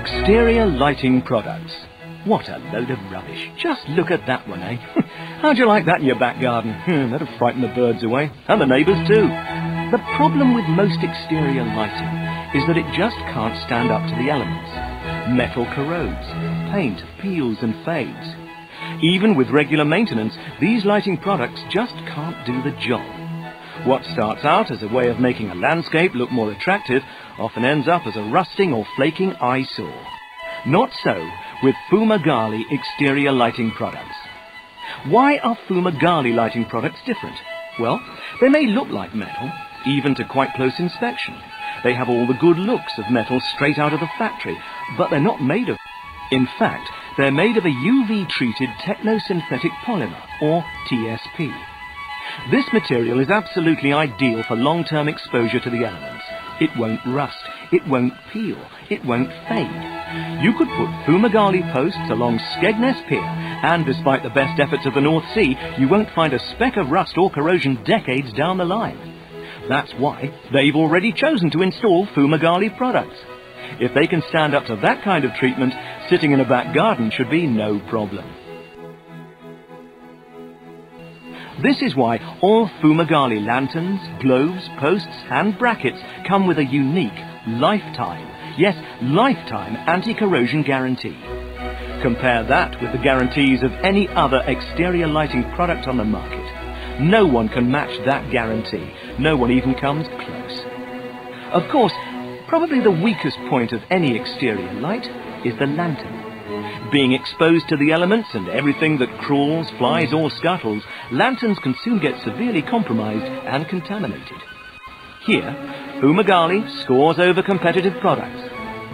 Exterior lighting products. What a load of rubbish. Just look at that one, eh? How'd you like that in your back garden? That'd have frightened the birds away. And the neighbours too. The problem with most exterior lighting is that it just can't stand up to the elements. Metal corrodes, paint peels and fades. Even with regular maintenance, these lighting products just can't do the job. What starts out as a way of making a landscape look more attractive often ends up as a rusting or flaking eyesore. Not so with Fumagalli exterior lighting products. Why are Fumagalli lighting products different? Well, they may look like metal, even to quite close inspection. They have all the good looks of metal straight out of the factory, but they're not made of. In fact, they're made of a UV-treated technosynthetic polymer, or TSP. This material is absolutely ideal for long-term exposure to the elements. It won't rust, it won't peel, it won't fade. You could put Fumagalli posts along Skegness Pier, and despite the best efforts of the North Sea, you won't find a speck of rust or corrosion decades down the line. That's why they've already chosen to install Fumagalli products. If they can stand up to that kind of treatment, sitting in a back garden should be no problem. This is why all Fumagalli lanterns, globes, posts and brackets come with a unique lifetime, yes, lifetime anti-corrosion guarantee. Compare that with the guarantees of any other exterior lighting product on the market. No one can match that guarantee. No one even comes close. Of course, probably the weakest point of any exterior light is the lantern. Being exposed to the elements and everything that crawls, flies or scuttles, lanterns can soon get severely compromised and contaminated. Here, Fumagalli scores over competitive products.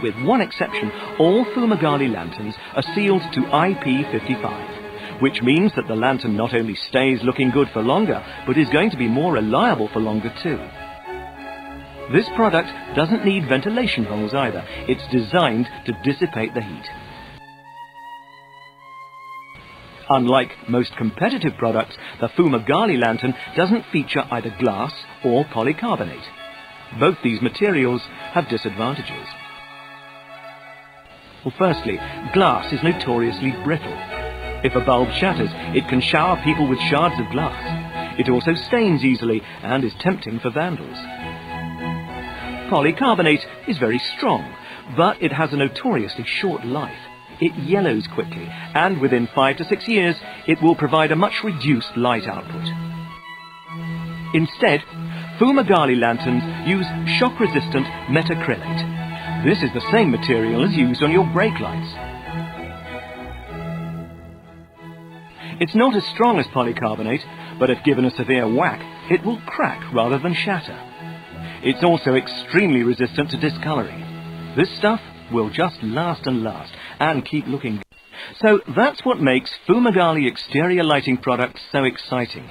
With one exception, all Fumagalli lanterns are sealed to IP55, which means that the lantern not only stays looking good for longer, but is going to be more reliable for longer too. This product doesn't need ventilation holes either. It's designed to dissipate the heat. Unlike most competitive products, the Fumagalli lantern doesn't feature either glass or polycarbonate. Both these materials have disadvantages. Well, firstly, glass is notoriously brittle. If a bulb shatters, it can shower people with shards of glass. It also stains easily and is tempting for vandals. Polycarbonate is very strong, but it has a notoriously short life. It yellows quickly, and within 5 to 6 years, it will provide a much reduced light output. Instead, Fumagalli lanterns use shock-resistant metacrylate. This is the same material as used on your brake lights. It's not as strong as polycarbonate, but if given a severe whack, it will crack rather than shatter. It's also extremely resistant to discoloring. This stuff will just last and last, and keep looking good. So that's what makes Fumagalli exterior lighting products so exciting.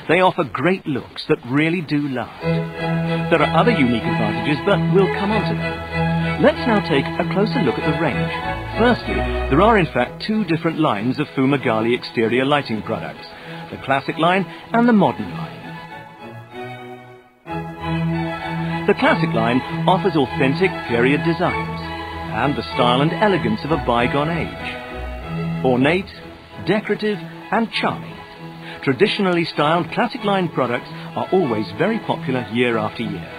They offer great looks that really do last. There are other unique advantages, but we'll come on to them. Let's now take a closer look at the range. Firstly, there are in fact two different lines of Fumagalli exterior lighting products, the classic line and the modern line. The classic line offers authentic period designs and the style and elegance of a bygone age. Ornate, decorative and charming. Traditionally styled classic line products are always very popular year after year.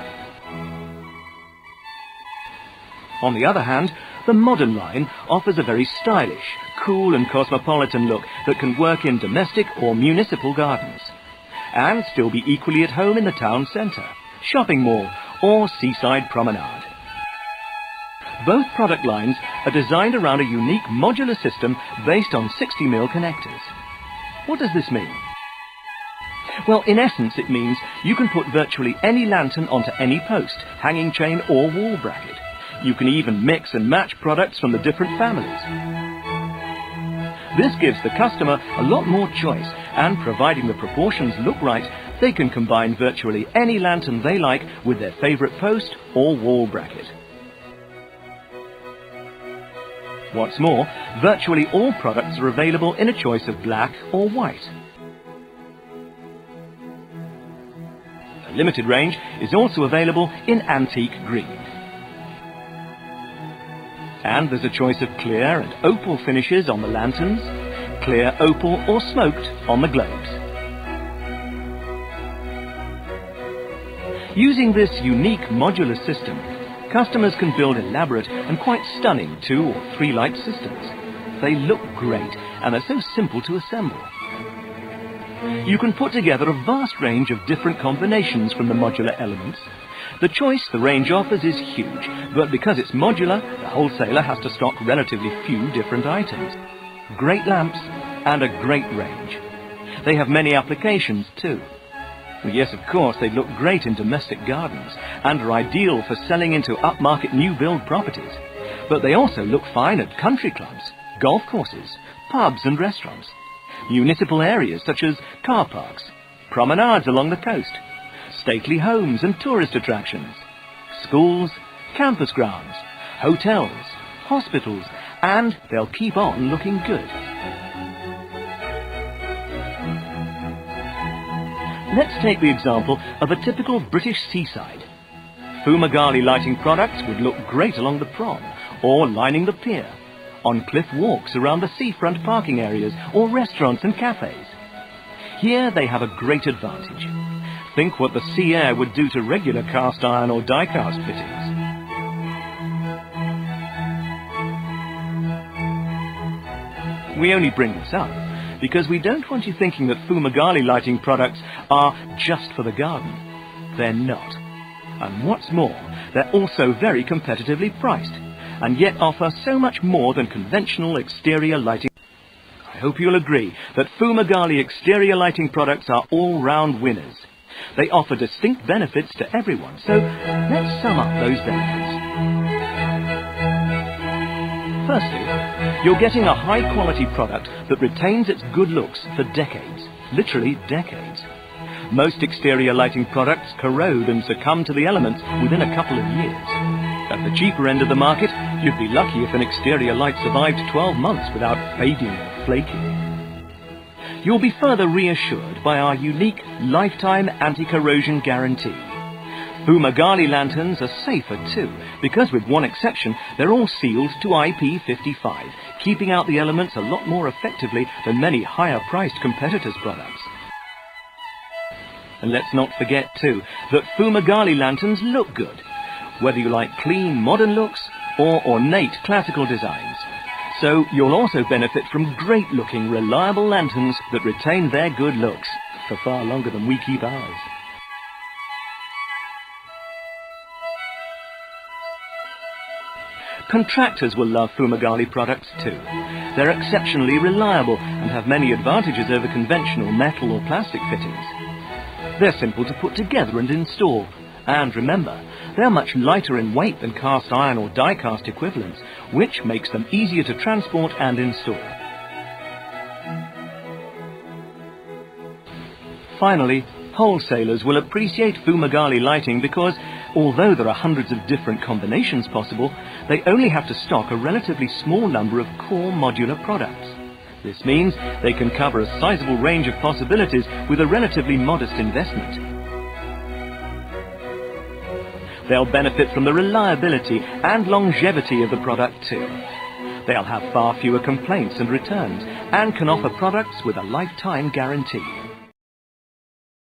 On the other hand, the modern line offers a very stylish, cool and cosmopolitan look that can work in domestic or municipal gardens, and still be equally at home in the town centre, shopping mall or seaside promenade. Both product lines are designed around a unique modular system based on 60mm connectors. What does this mean? Well, in essence it means you can put virtually any lantern onto any post, hanging chain or wall bracket. You can even mix and match products from the different families. This gives the customer a lot more choice, and providing the proportions look right, they can combine virtually any lantern they like with their favourite post or wall bracket. What's more, virtually all products are available in a choice of black or white. A limited range is also available in antique green. And there's a choice of clear and opal finishes on the lanterns, clear opal or smoked on the globes. Using this unique modular system, customers can build elaborate and quite stunning 2 or 3 light systems. They look great and are so simple to assemble. You can put together a vast range of different combinations from the modular elements. The choice the range offers is huge, but because it's modular, the wholesaler has to stock relatively few different items. Great lamps and a great range. They have many applications too. Yes, of course, they look great in domestic gardens and are ideal for selling into upmarket new build properties. But they also look fine at country clubs, golf courses, pubs and restaurants, municipal areas such as car parks, promenades along the coast, stately homes and tourist attractions, schools, campus grounds, hotels, hospitals, and they'll keep on looking good. Let's take the example of a typical British seaside. Fumagalli lighting products would look great along the prom or lining the pier, on cliff walks around the seafront parking areas or restaurants and cafes. Here they have a great advantage. Think what the sea air would do to regular cast iron or die-cast fittings. We only bring this up because we don't want you thinking that Fumagalli lighting products are just for the garden. They're not. And what's more, they're also very competitively priced, and yet offer so much more than conventional exterior lighting. I hope you'll agree that Fumagalli exterior lighting products are all-round winners. They offer distinct benefits to everyone, so let's sum up those benefits. Firstly, you're getting a high-quality product that retains its good looks for decades, literally decades. Most exterior lighting products corrode and succumb to the elements within a couple of years. At the cheaper end of the market, you'd be lucky if an exterior light survived 12 months without fading or flaking. You'll be further reassured by our unique lifetime anti-corrosion guarantee. Fumagalli lanterns are safer too, because with one exception, they're all sealed to IP55, keeping out the elements a lot more effectively than many higher-priced competitors' products. And let's not forget too, that Fumagalli lanterns look good, whether you like clean, modern looks or ornate, classical designs. So you'll also benefit from great-looking, reliable lanterns that retain their good looks for far longer than we keep ours. Contractors will love Fumagalli products too. They're exceptionally reliable and have many advantages over conventional metal or plastic fittings. They're simple to put together and install. And remember, they're much lighter in weight than cast iron or die-cast equivalents, which makes them easier to transport and install. Finally, wholesalers will appreciate Fumagalli lighting because, although there are hundreds of different combinations possible, they only have to stock a relatively small number of core modular products. This means they can cover a sizable range of possibilities with a relatively modest investment. They'll benefit from the reliability and longevity of the product too. They'll have far fewer complaints and returns and can offer products with a lifetime guarantee.